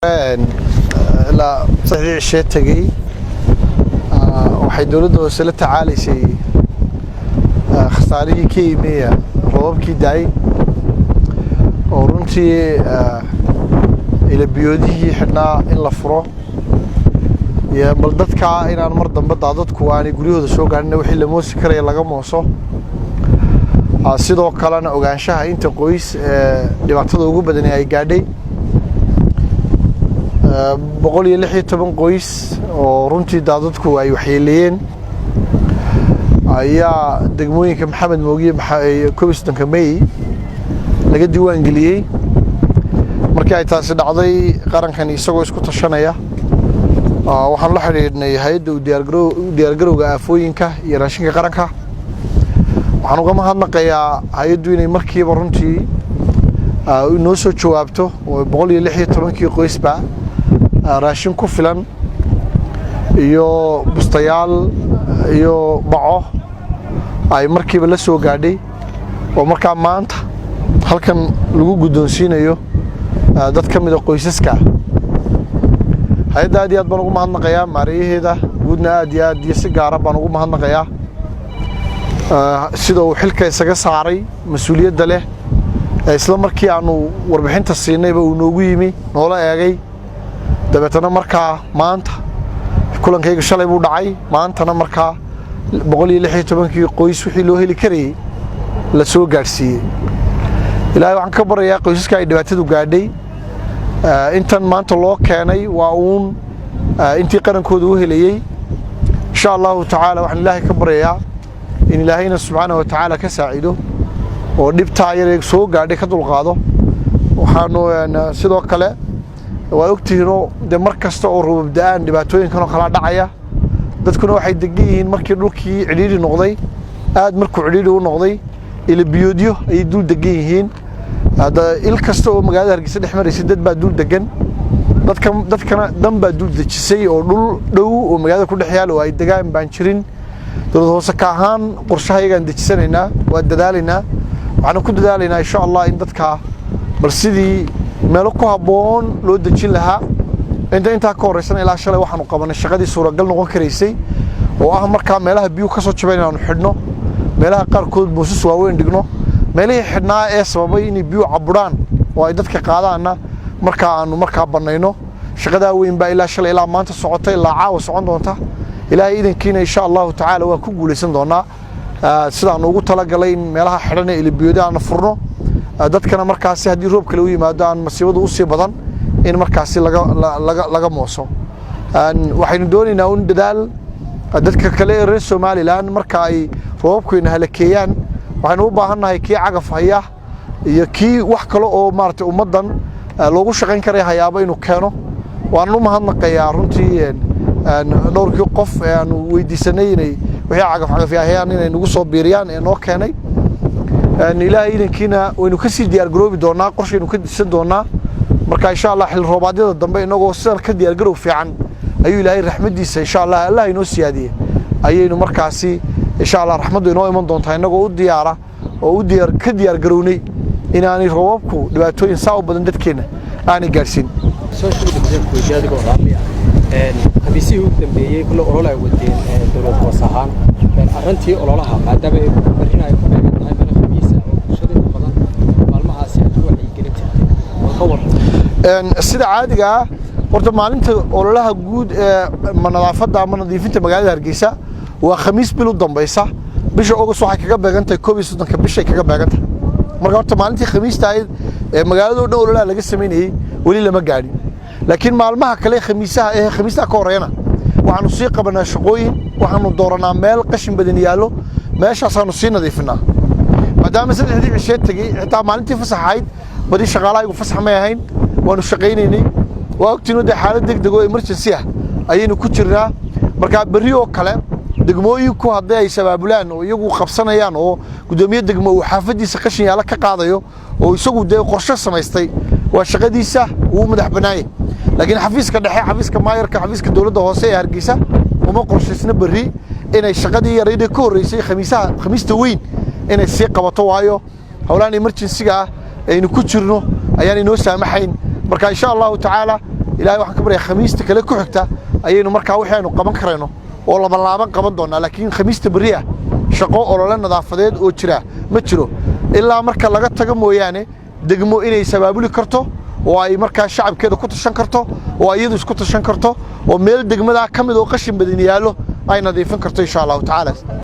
لا صحيح شيء تجي waxay dawladda hoose la tacaalaysay khasaarihii ka yimid roobabkii daay oo runtii ila biyoodihii xidhnaa in la furo iyo bal dadka inaan mar dambe dadku aanay guryahooda soo gaarin wixii la moosi karay laga mooso sidoo kalena ogaanshaha inta qoys dhibaatada ugu badan ay gaadhay 116 qoys oo runtii dadku ay waxyeeleeyeen ayaa degmooyinka maxamed mooge koobisdanka May laga diiwaan geliyay markii ay taasi dhacday qarankan isagoo isku tashanaya waxaan la xiriirnay hay'adda u diyaargarowga aafooyinka iyo raashinka qaranka waxaan uga mahadnaqayaa hay'addu inay markiiba runtii noo soo jawaabto 116 qoysba raashin ku filan iyo bustayaal iyo baco ay markiiba la soo gaadhay oo markaa maanta halkan lagu guddoonsiinayo dad ka mid ah qoysaska hay'adda aad iyo aad baan ugu mahadnaqayaa maariyaheeda guudna aad iyo si gaar ah baan ugu mahadnaqayaa sida uu xilka isaga saaray mas'uuliyadda leh isla markii aanu warbixinta siinayba uu noogu yimi noola eegay dabeetana markaa maanta kulankayga shalay buu dhacay maantana markaa 116 qoys wixii loo heli karay la soo gaarsiiyay ilaahay waxaan ka barayaa qoysaska ay dhibaatadu gaadhay intan maanta loo keenay waa intii qarankooda u helayay insha Allah ta'ala waxaan ilaahay ka barayaa in ilaahayna subhanahu wa ta'ala ka saacido oo dhibta yar soo gaadhay ka dulqaado waxaanu sidoo kale waa ogtihiinoo de mar kasta oo roob da'an dhibaatooyinkan oo kala dhacaya dadkuna waxay degan yihiin markii dhulkii cidhiidhi noqday aad markuu cidhiidhi u noqday ila biyoodyo ay dul degan yihiin hada il kasta oo magaalada Hargeysa dhex mareysay dad baa dul degan dadkana dan baa dul dejisay oo dhul dhow oo magaalada ku dhex yaal oo ay degaan baan jirin dawladda hoose ka ahaan qorshahaygan dejisanaynaa waa dadaalaynaa waxaan ku dadaalaynaa insha Allah in dadka bal sidii meelo ku haboon loo dejin lahaa inta ka horeysan ilaa shalay waxaanu qabanay shaqadii suuragal noqon kareysay oo ah markaa meelaha biyo ka soo jabeen aanu xidhno meelaha qaar kood boosas waaweyn dhigno meelaha xidhnaa ee sababay in biyo caburaan oo ay dadka qaadaana markaa aanu banayno shaqada weyn baa ilaa shalay ilaa maanta socotay ilaa caawa socon doonta ilaahay idinkiina insha Allah ta'ala waa ku guuleysan doonaa sidaan ugu talagalay in meelaha xidhan ee biyoodana aan furno dadkana markaasi hadii roob kale u yimaado aan masiibadu u sii badan in markaasi laga mooso waxaynu doonaynaa in dadaal dadka kale ee reer Soomaaliland marka ay roobkuna halakeeyaan waxaynu u baahannahay kii cagaf haya iyo kii wax kale oo maartay ummadan loogu shaqayn karay hayaaba inuu keeno waan u mahadnaqayaa runtii dhowrkii qof ee aan weydiisanay inay wixii cagaf yahay inay nagu soo biiriyaan ee noo keenay ilaahay idinkiina waynu ka sii diyaar garoobi doonaa qorshaynu ka disan doonaa marka insha Allah xil roobaadyada dambe inagoo sidan ka diyaar garow fiican ayuu ilaahay raxmadiisa insha Allah inoo siyaadiyay ayaynu markaasi insha Allah raxmadu inoo iman doontaa inagoo u diyaar garownay inaanay roobabku dhibaatooyin saa badan dadkeena aanay gaarsiin habisi uu dambeeyay kullu ololaha wadeen dawladda hoose ahaan arrintii ololaha maadaama ay barinayo ku beegantahay khamiisa bulshada badan maalmahaasi waxay gelin jirtay sida caadiga ah horta maalinta ololaha guud ee nadaafadda ama nadiifinta magaalada Hargeysa waa khamiis bil u dambaysa bisha August waxay kaga beegantahay 31 bisha kaga beegantahay marka horta maalintii khamiista ay magaalada dhan ololaha laga sameeyay wali lama gaadhin laakiin maalmaha kale khamiista ka horeeyna waxaanu sii qabanaa shaqooyin waxaanu dooranaa meel qashin badan yaalo meeshaasanu sii nadiifinaa maadaama saddexdii cishe tagay xitaa maalintii fasaxayd badi shaqaalaygu fasax ma ahayn waanu shaqaynaynay waa ogtiinoo xaalad degdeg oo emergency ah ayaynu ku jirnaa marka bari oo kale degmooyinku haddii ay sabaabulaan oo iyagu qabsanayaan oo gudoomiye degmo uu xaafadiisa qashin yaala ka qaadayo oo isagu qorshe samaystay waa shaqadiisa uu madax banaayay laakiin xafiiska dhexe xafiiska mayirka xafiiska dawladda hoose ee Hargeysa uma qorshaysna bari inay shaqadii yareeyay ka horeysay khamiista weyn inay sii qabato waayo hawlaan emergency-ga aynu ku jirno ayaan inoo saamaxayn marka insha Allah ta'ala ilaahay waxaan ka baryaa khamiista kale ku xigta ayaynu markaa waxaynu qaban karayno oo laban qaban doonaa laakiin khamiista bari ah shaqo olole nadaafadeed oo jira ma jiro ilaa marka laga tago mooyaane degmo inay sabaabuli karto oo ay markaa shacabkeeda ku tashan karto oo iyadu isku tashan karto oo meel degmada ka mid oo qashin badan yaalo ay nadiifin karto insha Allah taala